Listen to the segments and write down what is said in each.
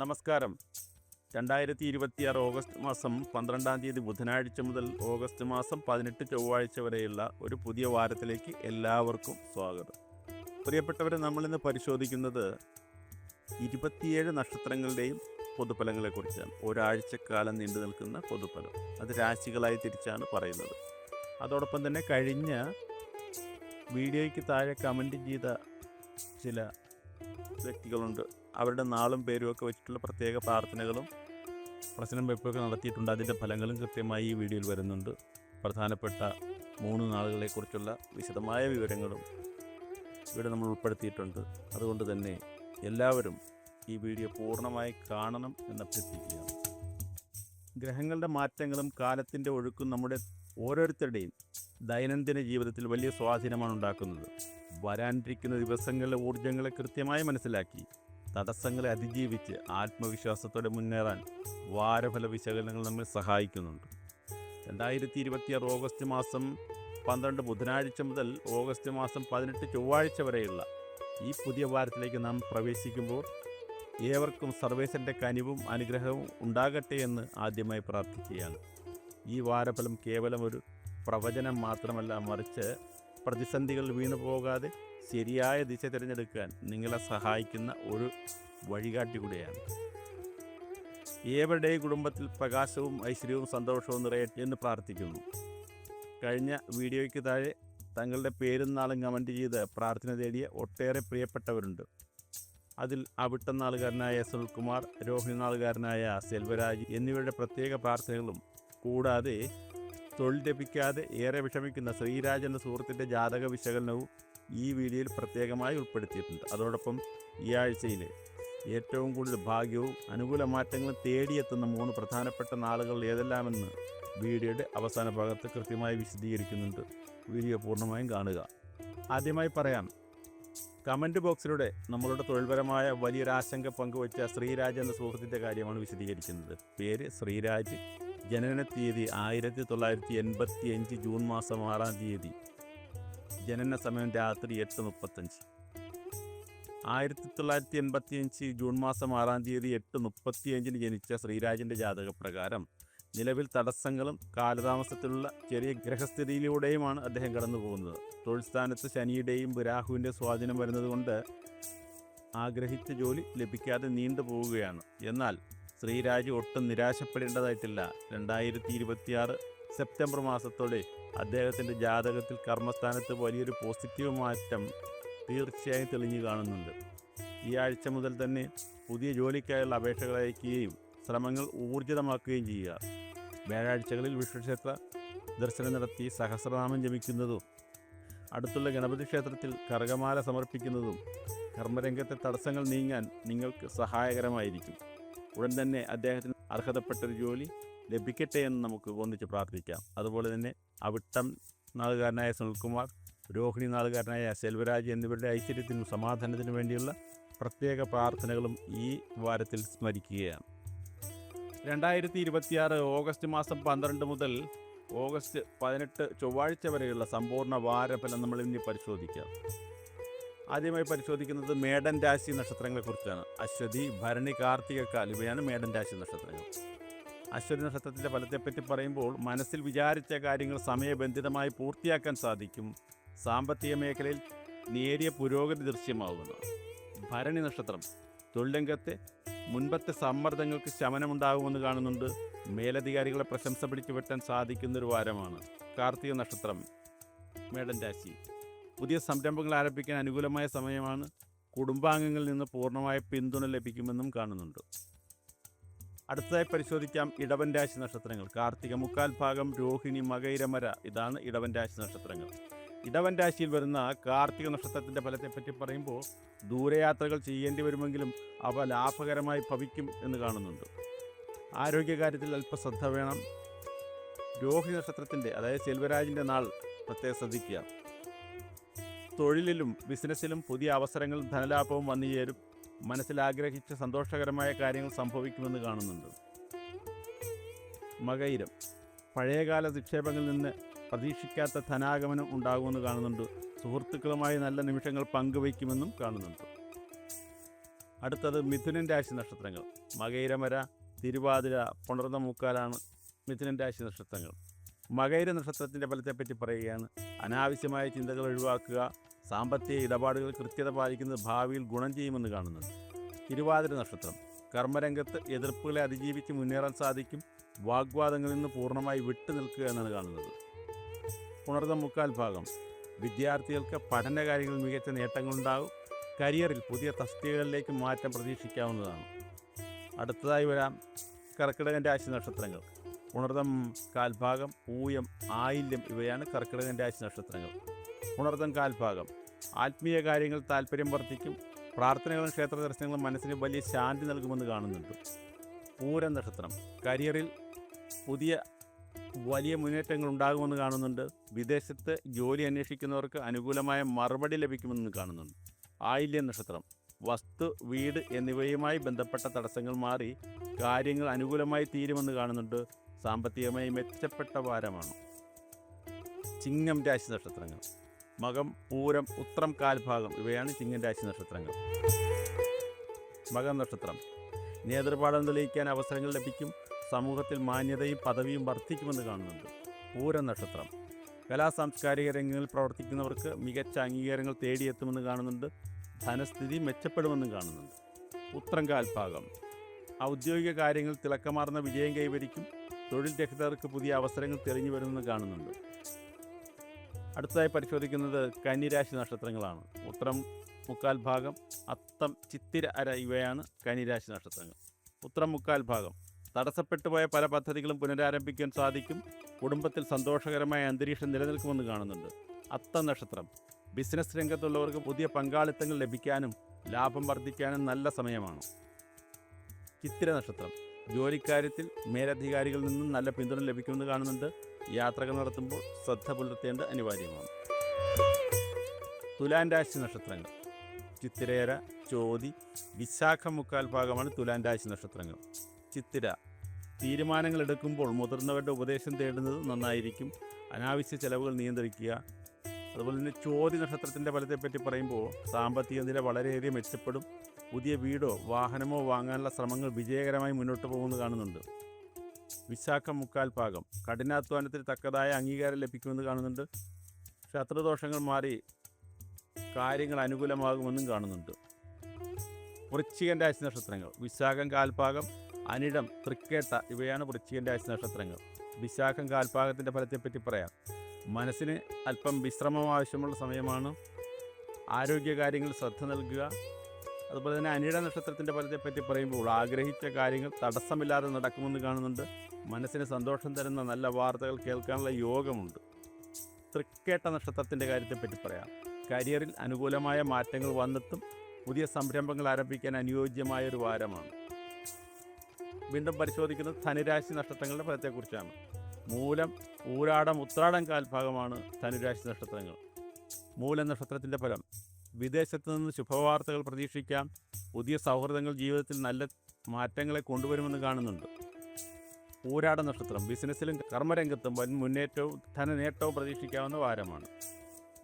നമസ്കാരം. 2026 ഓഗസ്റ്റ് മാസം 12-ാം തീയതി ബുധനാഴ്ച മുതൽ ഓഗസ്റ്റ് മാസം 18 ചൊവ്വാഴ്ച വരെയുള്ള ഒരു പുതിയ വാരത്തിലേക്ക് എല്ലാവർക്കും സ്വാഗതം. പ്രിയപ്പെട്ടവരെ, നമ്മളിന്ന് പരിശോധിക്കുന്നത് 27 നക്ഷത്രങ്ങളുടെയും പൊതുഫലങ്ങളെക്കുറിച്ചാണ്. ഒരാഴ്ചക്കാലം നീണ്ടു നിൽക്കുന്ന പൊതുഫലം. അത് രാശികളായി തിരിച്ചാണ് പറയുന്നത്. അതോടൊപ്പം തന്നെ കഴിഞ്ഞ വീഡിയോയ്ക്ക് താഴെ കമൻറ്റ് ചെയ്ത ചില വ്യക്തികളുണ്ട്. അവരുടെ നാളും പേരും ഒക്കെ വെച്ചിട്ടുള്ള പ്രത്യേക പ്രാർത്ഥനകളും പ്രശ്നം വെപ്പൊക്കെ നടത്തിയിട്ടുണ്ട്. അതിൻ്റെ ഫലങ്ങളും കൃത്യമായി ഈ വീഡിയോയിൽ വരുന്നുണ്ട്. പ്രധാനപ്പെട്ട 3 നാളുകളെക്കുറിച്ചുള്ള വിശദമായ വിവരങ്ങളും ഇവിടെ നമ്മൾ ഉൾപ്പെടുത്തിയിട്ടുണ്ട്. അതുകൊണ്ട് തന്നെ എല്ലാവരും ഈ വീഡിയോ പൂർണ്ണമായി കാണണം എന്നഭ്യർത്ഥിക്കുകയാണ്. ഗ്രഹങ്ങളുടെ മാറ്റങ്ങളും കാലത്തിൻ്റെ ഒഴുക്കും നമ്മുടെ ഓരോരുത്തരുടെയും ദൈനംദിന ജീവിതത്തിൽ വലിയ സ്വാധീനമാണ് ഉണ്ടാക്കുന്നത്. വരാനിരിക്കുന്ന ദിവസങ്ങളിലെ ഊർജ്ജങ്ങളെ കൃത്യമായി മനസ്സിലാക്കി തടസ്സങ്ങളെ അതിജീവിച്ച് ആത്മവിശ്വാസത്തോടെ മുന്നേറാൻ വാരഫല വിശകലനങ്ങൾ നമ്മെ സഹായിക്കുന്നുണ്ട്. 2026 ഓഗസ്റ്റ് മാസം 12 ബുധനാഴ്ച മുതൽ ഓഗസ്റ്റ് മാസം 18 ചൊവ്വാഴ്ച വരെയുള്ള ഈ പുതിയ വാരത്തിലേക്ക് നാം പ്രവേശിക്കുമ്പോൾ ഏവർക്കും സർവേശ്വരൻ്റെ കനിവും അനുഗ്രഹവും ഉണ്ടാകട്ടെ എന്ന് ആദ്യമായി പ്രാർത്ഥിക്കുകയാണ്. ഈ വാരഫലം കേവലം ഒരു പ്രവചനം മാത്രമല്ല, മറിച്ച് പ്രതിസന്ധികളിൽ വീണു പോകാതെ ശരിയായ ദിശ തിരഞ്ഞെടുക്കാൻ നിങ്ങളെ സഹായിക്കുന്ന ഒരു വഴികാട്ടി കൂടിയാണ്. ഏവരുടെയും കുടുംബത്തിൽ പ്രകാശവും ഐശ്വര്യവും സന്തോഷവും നിറയട്ടെ എന്ന് പ്രാർത്ഥിക്കുന്നു. കഴിഞ്ഞ വീഡിയോയ്ക്ക് താഴെ തങ്ങളുടെ പേരും നാളും കമൻറ്റ് ചെയ്ത് പ്രാർത്ഥന തേടിയ ഒട്ടേറെ പ്രിയപ്പെട്ടവരുണ്ട്. അതിൽ അവിട്ടം നാളുകാരനായ സുനിൽകുമാർ, രോഹിണി നാളുകാരനായ സെൽവരാജ് എന്നിവരുടെ പ്രത്യേക പ്രാർത്ഥനകളും കൂടാതെ തൊഴിൽ ലഭിക്കാതെ ഏറെ വിഷമിക്കുന്ന ശ്രീരാജ് എന്ന സുഹൃത്തിൻ്റെ ജാതക വിശകലനവും ഈ വീഡിയോയിൽ പ്രത്യേകമായി ഉൾപ്പെടുത്തിയിട്ടുണ്ട്. അതോടൊപ്പം ഈ ആഴ്ചയിലെ ഏറ്റവും കൂടുതൽ ഭാഗ്യവും അനുകൂല മാറ്റങ്ങളും തേടിയെത്തുന്ന 3 പ്രധാനപ്പെട്ട നാളുകൾ ഏതെല്ലാമെന്ന് വീഡിയോയുടെ അവസാന ഭാഗത്ത് കൃത്യമായി വിശദീകരിക്കുന്നുണ്ട്. വീഡിയോ പൂർണ്ണമായും കാണുക. ആദ്യമായി പറയാം, കമൻറ്റ് ബോക്സിലൂടെ നമ്മളുടെ തൊഴിൽപരമായ വലിയൊരാശങ്ക പങ്കുവച്ച ശ്രീരാജ് എന്ന സുഹൃത്തിൻ്റെ കാര്യമാണ് വിശദീകരിക്കുന്നത്. പേര് ശ്രീരാജ്. ജനന തീയതി 1985 ജൂൺ മാസം 6-ാം തീയതി. ജനന സമയം രാത്രി 8:35. 1985 ജൂൺ മാസം 6-ാം തീയതി 8:35 ജനിച്ച ശ്രീരാജിൻ്റെ ജാതകപ്രകാരം നിലവിൽ തടസ്സങ്ങളും കാലതാമസത്തിലുള്ള ചെറിയ ഗ്രഹസ്ഥിതിയിലൂടെയുമാണ് അദ്ദേഹം കടന്നു പോകുന്നത്. തൊഴിൽ സ്ഥാനത്ത് ശനിയുടെയും രാഹുവിൻ്റെ സ്വാധീനം വരുന്നതുകൊണ്ട് ആഗ്രഹിച്ച ജോലി ലഭിക്കാതെ നീണ്ടു പോവുകയാണ്. എന്നാൽ ശ്രീരാജ് ഒട്ടും നിരാശപ്പെടേണ്ടതായിട്ടില്ല. 2026 സെപ്റ്റംബർ മാസത്തോടെ അദ്ദേഹത്തിൻ്റെ ജാതകത്തിൽ കർമ്മസ്ഥാനത്ത് വലിയൊരു പോസിറ്റീവ് മാറ്റം തീർച്ചയായും തെളിഞ്ഞു കാണുന്നുണ്ട്. ഈ ആഴ്ച മുതൽ തന്നെ പുതിയ ജോലിക്കായുള്ള അപേക്ഷകൾ അയക്കുകയും ശ്രമങ്ങൾ ഊർജിതമാക്കുകയും ചെയ്യുക. വ്യാഴാഴ്ചകളിൽ വിഷ്ണുക്ഷേത്ര ദർശനം നടത്തി സഹസ്രനാമം ജപിക്കുന്നതും അടുത്തുള്ള ഗണപതി ക്ഷേത്രത്തിൽ കർഗമാല സമർപ്പിക്കുന്നതും കർമ്മരംഗത്തെ തടസ്സങ്ങൾ നീങ്ങാൻ നിങ്ങൾക്ക് സഹായകരമായിരിക്കും. ഉടൻ തന്നെ അദ്ദേഹത്തിന് അർഹതപ്പെട്ടൊരു ജോലി ലഭിക്കട്ടെ എന്ന് നമുക്ക് ഒന്നിച്ച് പ്രാർത്ഥിക്കാം. അതുപോലെ തന്നെ അവിട്ടം നാളുകാരനായ സുനിൽകുമാർ, രോഹിണി നാളുകാരനായ സെൽവരാജ് എന്നിവരുടെ ഐശ്വര്യത്തിനും സമാധാനത്തിനും വേണ്ടിയുള്ള പ്രത്യേക പ്രാർത്ഥനകളും ഈ വാരത്തിൽ സ്മരിക്കുകയാണ്. 2026 ഓഗസ്റ്റ് മാസം 12 മുതൽ ഓഗസ്റ്റ് 18 ചൊവ്വാഴ്ച വരെയുള്ള സമ്പൂർണ്ണ വാരഫലം നമ്മൾ ഇനി പരിശോധിക്കാം. ആദ്യമായി പരിശോധിക്കുന്നത് മേടൻ രാശി നക്ഷത്രങ്ങളെക്കുറിച്ചാണ്. അശ്വതി, ഭരണി, കാർത്തിക, കാൽ ഇവയാണ് മേടൻ രാശി നക്ഷത്രങ്ങൾ. അശ്വതി നക്ഷത്രത്തിൻ്റെ ഫലത്തെപ്പറ്റി പറയുമ്പോൾ മനസ്സിൽ വിചാരിച്ച കാര്യങ്ങൾ സമയബന്ധിതമായി പൂർത്തിയാക്കാൻ സാധിക്കും. സാമ്പത്തിക മേഖലയിൽ നേരിയ പുരോഗതി ദൃശ്യമാകുന്നു. ഭരണി നക്ഷത്രം തൊഴിൽരംഗത്തെ മുൻപത്തെ സമ്മർദ്ദങ്ങൾക്ക് ശമനമുണ്ടാകുമെന്ന് കാണുന്നുണ്ട്. മേലധികാരികളെ പ്രശംസ പിടിച്ചു പറ്റാൻ സാധിക്കുന്നൊരു വാരമാണ്. കാർത്തിക നക്ഷത്രം മേടൻ രാശി പുതിയ സംരംഭങ്ങൾ ആരംഭിക്കാൻ അനുകൂലമായ സമയമാണ്. കുടുംബാംഗങ്ങളിൽ നിന്ന് പൂർണ്ണമായ പിന്തുണ ലഭിക്കുമെന്നും കാണുന്നുണ്ട്. അടുത്തതായി പരിശോധിക്കാം ഇടവൻ രാശി നക്ഷത്രങ്ങൾ. കാർത്തിക മുക്കാൽ ഭാഗം, രോഹിണി, മകയിരമര ഇതാണ് ഇടവൻ രാശി നക്ഷത്രങ്ങൾ. ഇടവൻ രാശിയിൽ വരുന്ന കാർത്തിക നക്ഷത്രത്തിൻ്റെ ഫലത്തെപ്പറ്റി പറയുമ്പോൾ ദൂരയാത്രകൾ ചെയ്യേണ്ടി വരുമെങ്കിലും അവ ലാഭകരമായി ഭവിക്കും എന്ന് കാണുന്നുണ്ട്. ആരോഗ്യകാര്യത്തിൽ അല്പശ്രദ്ധ വേണം. രോഹിണി നക്ഷത്രത്തിൻ്റെ അതായത് സെൽവരാജിൻ്റെ നാൾ പ്രത്യേകം ശ്രദ്ധിക്കുക. തൊഴിലിലും ബിസിനസ്സിലും പുതിയ അവസരങ്ങളും ധനലാഭവും വന്നുചേരും. മനസ്സിലാഗ്രഹിച്ച സന്തോഷകരമായ കാര്യങ്ങൾ സംഭവിക്കുമെന്ന് കാണുന്നുണ്ട്. മകയിരം പഴയകാല നിക്ഷേപങ്ങളിൽ നിന്ന് പ്രതീക്ഷിക്കാത്ത ധനാഗമനം ഉണ്ടാകുമെന്ന് കാണുന്നുണ്ട്. സുഹൃത്തുക്കളുമായി നല്ല നിമിഷങ്ങൾ പങ്കുവയ്ക്കുമെന്നും കാണുന്നുണ്ട്. അടുത്തത് മിഥുനൻ രാശി നക്ഷത്രങ്ങൾ. മകയിരമര, തിരുവാതിര, പുണർന്ന മുക്കാലാണ് മിഥുനൻ രാശി നക്ഷത്രങ്ങൾ. മകയിര നക്ഷത്രത്തിൻ്റെ ഫലത്തെപ്പറ്റി പറയുകയാണ്. അനാവശ്യമായ ചിന്തകൾ ഒഴിവാക്കുക. സാമ്പത്തിക ഇടപാടുകൾ കൃത്യത പാലിക്കുന്നത് ഭാവിയിൽ ഗുണം ചെയ്യുമെന്ന് കാണുന്നുണ്ട്. തിരുവാതിര നക്ഷത്രം. കർമ്മരംഗത്ത് എതിർപ്പുകളെ അതിജീവിച്ച് മുന്നേറാൻ സാധിക്കും. വാഗ്വാദങ്ങളിൽ നിന്ന് പൂർണ്ണമായി വിട്ടു നിൽക്കുക എന്നാണ് കാണുന്നത്. പുണർന്ന മുക്കാൽ ഭാഗം. വിദ്യാർത്ഥികൾക്ക് പഠനകാര്യങ്ങളിൽ മികച്ച നേട്ടങ്ങളുണ്ടാകും. കരിയറിൽ പുതിയ തസ്തികകളിലേക്ക് മാറ്റം പ്രതീക്ഷിക്കാവുന്നതാണ്. അടുത്തതായി വരാം കർക്കിടകൻ രാശി നക്ഷത്രങ്ങൾ. പുണർതം കാൽഭാഗം, പൂയം, ആയില്യം ഇവയാണ് കർക്കിടകൻ രാശി നക്ഷത്രങ്ങൾ. പുണർതം കാൽഭാഗം. ആത്മീയ കാര്യങ്ങൾ താല്പര്യം വർദ്ധിക്കും. പ്രാർത്ഥനകളും ക്ഷേത്ര ദർശനങ്ങളും മനസ്സിന് വലിയ ശാന്തി നൽകുമെന്ന് കാണുന്നുണ്ട്. പൂരം നക്ഷത്രം. കരിയറിൽ പുതിയ വലിയ മുന്നേറ്റങ്ങൾ ഉണ്ടാകുമെന്ന് കാണുന്നുണ്ട്. വിദേശത്ത് ജോലി അന്വേഷിക്കുന്നവർക്ക് അനുകൂലമായ മറുപടി ലഭിക്കുമെന്ന് കാണുന്നുണ്ട്. ആയില്യം നക്ഷത്രം. വസ്തു, വീട് എന്നിവയുമായി ബന്ധപ്പെട്ട തടസ്സങ്ങൾ മാറി കാര്യങ്ങൾ അനുകൂലമായി തീരുമെന്ന് കാണുന്നുണ്ട്. സാമ്പത്തികമായി മെച്ചപ്പെട്ട വാരമാണ്. ചിങ്ങം രാശി നക്ഷത്രങ്ങൾ. മകം, പൂരം, ഉത്രം കാൽഭാഗം ഇവയാണ് ചിങ്ങം രാശി നക്ഷത്രങ്ങൾ. മകം നക്ഷത്രം. നേതൃപാഠം തെളിയിക്കാൻ അവസരങ്ങൾ ലഭിക്കും. സമൂഹത്തിൽ മാന്യതയും പദവിയും വർദ്ധിക്കുമെന്ന് കാണുന്നുണ്ട്. പൂരം നക്ഷത്രം. കലാ സാംസ്കാരിക രംഗങ്ങളിൽ പ്രവർത്തിക്കുന്നവർക്ക് മികച്ച അംഗീകാരങ്ങൾ തേടിയെത്തുമെന്ന് കാണുന്നുണ്ട്. ധനസ്ഥിതി മെച്ചപ്പെടുമെന്നും കാണുന്നുണ്ട്. ഉത്രം കാൽഭാഗം. ഔദ്യോഗിക കാര്യങ്ങൾ തിളക്കമാർന്ന വിജയം കൈവരിക്കും. തൊഴിൽ രഹിതർക്ക് പുതിയ അവസരങ്ങൾ തെളിഞ്ഞു വരുമെന്ന് കാണുന്നുണ്ട്. അടുത്തതായി പരിശോധിക്കുന്നത് കന്നിരാശി നക്ഷത്രങ്ങളാണ്. ഉത്രം മുക്കാൽ ഭാഗം, അത്തം, ചിത്തിര അര ഇവയാണ് കന്നിരാശി നക്ഷത്രങ്ങൾ. ഉത്രം മുക്കാൽ ഭാഗം. തടസ്സപ്പെട്ടുപോയ പല പദ്ധതികളും പുനരാരംഭിക്കാൻ സാധിക്കും. കുടുംബത്തിൽ സന്തോഷകരമായ അന്തരീക്ഷം നിലനിൽക്കുമെന്ന് കാണുന്നുണ്ട്. അത്തം നക്ഷത്രം. ബിസിനസ് രംഗത്തുള്ളവർക്ക് പുതിയ പങ്കാളിത്തങ്ങൾ ലഭിക്കാനും ലാഭം വർദ്ധിക്കാനും നല്ല സമയമാണ്. ചിത്തിര നക്ഷത്രം. ജോലിക്കാര്യത്തിൽ മേലധികാരികളിൽ നിന്നും നല്ല പിന്തുണ ലഭിക്കുമെന്ന് കാണുന്നുണ്ട്. യാത്രകൾ നടത്തുമ്പോൾ ശ്രദ്ധ പുലർത്തേണ്ടത് അനിവാര്യമാണ്. തുലാൻ രാശി നക്ഷത്രങ്ങൾ. ചിത്തിരയര, ചോതി, വിശാഖം മുക്കാൽ ഭാഗമാണ് തുലാൻ രാശി നക്ഷത്രങ്ങൾ. ചിത്തിര. തീരുമാനങ്ങൾ എടുക്കുമ്പോൾ മുതിർന്നവരുടെ ഉപദേശം തേടുന്നത് നന്നായിരിക്കും. അനാവശ്യ ചെലവുകൾ നിയന്ത്രിക്കുക. അതുപോലെ തന്നെ ചോതി നക്ഷത്രത്തിൻ്റെ ഫലത്തെപ്പറ്റി പറയുമ്പോൾ സാമ്പത്തിക നില വളരെയേറെ മെച്ചപ്പെടും. പുതിയ വീടോ വാഹനമോ വാങ്ങാനുള്ള ശ്രമങ്ങൾ വിജയകരമായി മുന്നോട്ട് പോകുമെന്ന് കാണുന്നുണ്ട്. വിശാഖം മുക്കാൽ ഭാഗം. കഠിനാധ്വാനത്തിന് തക്കതായ അംഗീകാരം ലഭിക്കുമെന്ന് കാണുന്നുണ്ട്. ശത്രുദോഷങ്ങൾ മാറി കാര്യങ്ങൾ അനുകൂലമാകുമെന്നും കാണുന്നുണ്ട്. വൃശ്ചികൻ രാശി നക്ഷത്രങ്ങൾ. വിശാഖം കാൽഭാഗം, അനിഴം, തൃക്കേട്ട ഇവയാണ് വൃശ്ചികൻ രാശി നക്ഷത്രങ്ങൾ. വിശാഖം കാൽഭാഗത്തിൻ്റെ ഫലത്തെപ്പറ്റി പറയാം. മനസ്സിന് അല്പം വിശ്രമം ആവശ്യമുള്ള സമയമാണ്. ആരോഗ്യകാര്യങ്ങൾ ശ്രദ്ധ നൽകുക. അതുപോലെ തന്നെ അനിഴ നക്ഷത്രത്തിൻ്റെ ഫലത്തെപ്പറ്റി പറയുമ്പോൾ ആഗ്രഹിച്ച കാര്യങ്ങൾ തടസ്സമില്ലാതെ നടക്കുമെന്ന് കാണുന്നുണ്ട്. മനസ്സിന് സന്തോഷം തരുന്ന നല്ല വാർത്തകൾ കേൾക്കാനുള്ള യോഗമുണ്ട്. തൃക്കേട്ട നക്ഷത്രത്തിൻ്റെ കാര്യത്തെപ്പറ്റി പറയാം. കരിയറിൽ അനുകൂലമായ മാറ്റങ്ങൾ വന്നെത്തും. പുതിയ സംരംഭങ്ങൾ ആരംഭിക്കാൻ അനുയോജ്യമായ ഒരു വാരമാണ്. വീണ്ടും പരിശോധിക്കുന്നത് ധനുരാശി നക്ഷത്രങ്ങളുടെ ഫലത്തെക്കുറിച്ചാണ്. മൂലം, ഊരാടം, ഉത്രാടം കാൽഭാഗമാണ് ധനുരാശി നക്ഷത്രങ്ങൾ. മൂലം നക്ഷത്രത്തിൻ്റെ ഫലം. വിദേശത്ത് നിന്ന് ശുഭവാർത്തകൾ പ്രതീക്ഷിക്കാം. പുതിയ സൗഹൃദങ്ങൾ ജീവിതത്തിൽ നല്ല മാറ്റങ്ങളെ കൊണ്ടുവരുമെന്ന് കാണുന്നുണ്ട്. ഊരാട നക്ഷത്രം. ബിസിനസ്സിലും കർമ്മരംഗത്തും വൻ മുന്നേറ്റവും ധനനേട്ടവും പ്രതീക്ഷിക്കാവുന്ന വാരമാണ്.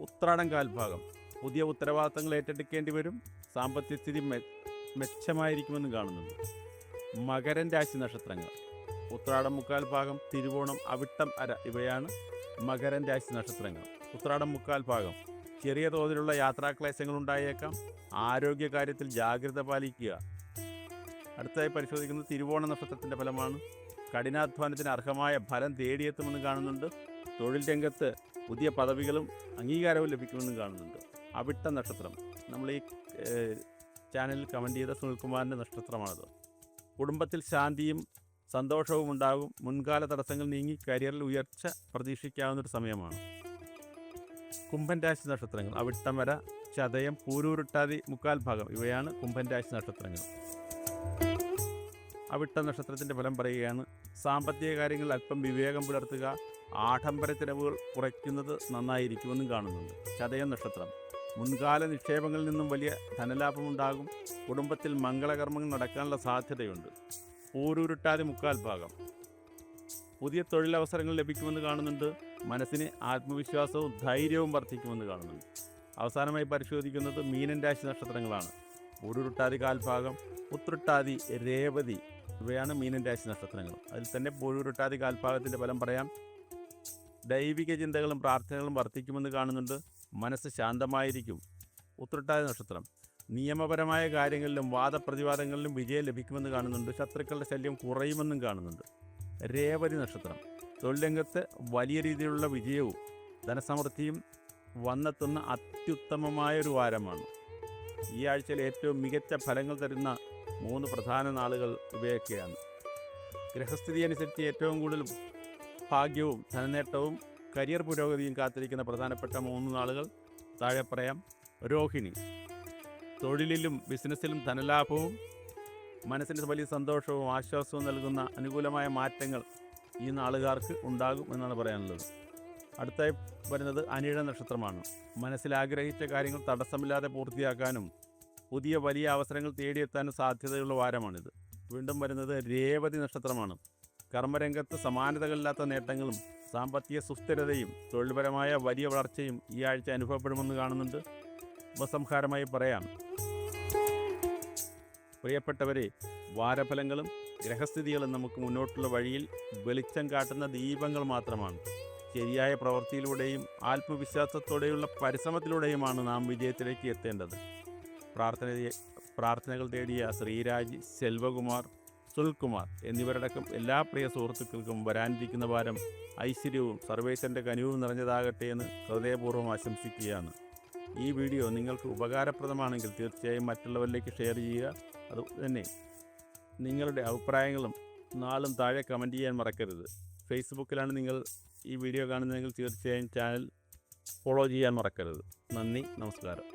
ഉത്രാടം കാൽഭാഗം. പുതിയ ഉത്തരവാദിത്തങ്ങൾ ഏറ്റെടുക്കേണ്ടി വരും. സാമ്പത്തിക സ്ഥിതി മെച്ചമായിരിക്കുമെന്ന് കാണുന്നുണ്ട്. മകരൻ രാശി നക്ഷത്രങ്ങൾ. ഉത്രാടം മുക്കാൽ ഭാഗം, തിരുവോണം, അവിട്ടം അര ഇവയാണ് മകരൻ രാശി നക്ഷത്രങ്ങൾ. ഉത്രാടം മുക്കാൽ ഭാഗം. ചെറിയ തോതിലുള്ള യാത്രാക്ലേശങ്ങൾ ഉണ്ടായേക്കാം. ആരോഗ്യകാര്യത്തിൽ ജാഗ്രത പാലിക്കുക. അടുത്തതായി പരിശോധിക്കുന്നത് തിരുവോണ നക്ഷത്രത്തിൻ്റെ ഫലമാണ്. കഠിനാധ്വാനത്തിന് അർഹമായ ഫലം തേടിയെത്തുമെന്ന് കാണുന്നുണ്ട്. തൊഴിൽ രംഗത്ത് പുതിയ പദവികളും അംഗീകാരവും ലഭിക്കുമെന്ന് കാണുന്നുണ്ട്. അവിട്ട നക്ഷത്രം. നമ്മൾ ഈ ചാനലിൽ കമൻറ്റ് ചെയ്ത സുനിൽകുമാറിൻ്റെ നക്ഷത്രമാണത്. കുടുംബത്തിൽ ശാന്തിയും സന്തോഷവും ഉണ്ടാകും. മുൻകാല തടസ്സങ്ങൾ നീങ്ങി കരിയറിൽ ഉയർച്ച പ്രതീക്ഷിക്കാവുന്നൊരു സമയമാണ്. കുംഭൻ രാശി നക്ഷത്രങ്ങൾ. അവിട്ടമര, ചതയം, പൂരൂരുട്ടാതി മുക്കാൽ ഭാഗം ഇവയാണ് കുംഭൻ രാശി നക്ഷത്രങ്ങൾ. അവിട്ട നക്ഷത്രത്തിൻ്റെ ഫലം പറയുകയാണ്. സാമ്പത്തിക കാര്യങ്ങളിൽ അല്പം വിവേകം പുലർത്തുക. ആഡംബര ചിലവുകൾ കുറയ്ക്കുന്നത് നന്നായിരിക്കുമെന്നും കാണുന്നുണ്ട്. ചതയം നക്ഷത്രം. മുൻകാല നിക്ഷേപങ്ങളിൽ നിന്നും വലിയ ധനലാഭമുണ്ടാകും. കുടുംബത്തിൽ മംഗളകർമ്മങ്ങൾ നടക്കാനുള്ള സാധ്യതയുണ്ട്. പൂരൂരുട്ടാതി മുക്കാൽ ഭാഗം. പുതിയ തൊഴിലവസരങ്ങൾ ലഭിക്കുമെന്ന് കാണുന്നുണ്ട്. മനസ്സിന് ആത്മവിശ്വാസവും ധൈര്യവും വർദ്ധിക്കുമെന്ന് കാണുന്നുണ്ട്. അവസാനമായി പരിശോധിക്കുന്നത് മീനൻ രാശി നക്ഷത്രങ്ങളാണ്. പൂരുരുട്ടാതി കാൽഭാഗം, ഉത്രട്ടാതി, രേവതി ഇവയാണ് മീനൻ രാശി നക്ഷത്രങ്ങൾ. അതിൽ തന്നെ പൂരുരുട്ടാതി കാൽഭാഗത്തിൻ്റെ ഫലം പറയാം. ദൈവിക ചിന്തകളും പ്രാർത്ഥനകളും വർദ്ധിക്കുമെന്ന് കാണുന്നുണ്ട്. മനസ്സ് ശാന്തമായിരിക്കും. ഉത്രട്ടാതി നക്ഷത്രം നിയമപരമായ കാര്യങ്ങളിലും വാദപ്രതിവാദങ്ങളിലും വിജയം ലഭിക്കുമെന്ന് കാണുന്നുണ്ട്. ശത്രുക്കളുടെ ശല്യം കുറയുമെന്നും കാണുന്നുണ്ട്. രേവതി നക്ഷത്രം തൊഴിൽ രംഗത്ത് വലിയ രീതിയിലുള്ള വിജയവും ധനസമൃദ്ധിയും വന്നെത്തുന്ന അത്യുത്തമമായൊരു വാരമാണ്. ഈ ആഴ്ചയിൽ ഏറ്റവും മികച്ച ഫലങ്ങൾ തരുന്ന 3 പ്രധാന നാളുകൾ ഇവയൊക്കെയാണ്. ഗ്രഹസ്ഥിതി അനുസരിച്ച് ഏറ്റവും കൂടുതൽ ഭാഗ്യവും ധനനേട്ടവും കരിയർ പുരോഗതിയും കാത്തിരിക്കുന്ന പ്രധാനപ്പെട്ട 3 നാളുകൾ താഴെ പറയാം. രോഹിണി തൊഴിലിലും ബിസിനസ്സിലും ധനലാഭവും മനസ്സിന് വലിയ സന്തോഷവും ആശ്വാസവും നൽകുന്ന അനുകൂലമായ മാറ്റങ്ങൾ ഈ നാളുകാർക്ക് ഉണ്ടാകും എന്നാണ് പറയാനുള്ളത്. അടുത്തായി വരുന്നത് അനിഴ നക്ഷത്രമാണ്. മനസ്സിൽ ആഗ്രഹിച്ച കാര്യങ്ങൾ തടസ്സമില്ലാതെ പൂർത്തിയാക്കാനും പുതിയ വലിയ അവസരങ്ങൾ തേടിയെത്താനും സാധ്യതയുള്ള വാരമാണിത്. വീണ്ടും വരുന്നത് രേവതി നക്ഷത്രമാണ്. കർമ്മരംഗത്ത് സമാനതകളില്ലാത്ത നേട്ടങ്ങളും സാമ്പത്തിക സുസ്ഥിരതയും തൊഴിൽപരമായ വലിയ വളർച്ചയും ഈ ആഴ്ച അനുഭവപ്പെടുമെന്ന് കാണുന്നുണ്ട്. ഉപസംഹാരമായി പറയാം, പ്രിയപ്പെട്ടവരെ, വാരഫലങ്ങളും ഗ്രഹസ്ഥിതികളും നമുക്ക് മുന്നോട്ടുള്ള വഴിയിൽ വെളിച്ചം കാട്ടുന്ന ദീപങ്ങൾ മാത്രമാണ്. ശരിയായ പ്രവൃത്തിയിലൂടെയും ആത്മവിശ്വാസത്തോടെയുള്ള പരിശ്രമത്തിലൂടെയുമാണ് നാം വിജയത്തിലേക്ക് എത്തേണ്ടത്. പ്രാർത്ഥനകൾ തേടിയ ശ്രീരാജ്, സെൽവകുമാർ, സുൽകുമാർ എന്നിവരടക്കം എല്ലാ പ്രിയ സുഹൃത്തുക്കൾക്കും വരാനിരിക്കുന്ന വാരം ഐശ്വര്യവും സർവേശ്വരൻ്റെ കനിവും നിറഞ്ഞതാകട്ടെ എന്ന് ഹൃദയപൂർവ്വം ആശംസിക്കുകയാണ്. ഈ വീഡിയോ നിങ്ങൾക്ക് ഉപകാരപ്രദമാണെങ്കിൽ തീർച്ചയായും മറ്റുള്ളവരിലേക്ക് ഷെയർ ചെയ്യുക. അതുപോലെ തന്നെ നിങ്ങളുടെ അഭിപ്രായങ്ങളും നാളും താഴെ കമൻറ്റ് ചെയ്യാൻ മറക്കരുത്. ഫേസ്ബുക്കിലാണ് നിങ്ങൾ ഈ വീഡിയോ കാണുന്നതെങ്കിൽ തീർച്ചയായും ചാനൽ ഫോളോ ചെയ്യാൻ മറക്കരുത്. നന്ദി, നമസ്കാരം.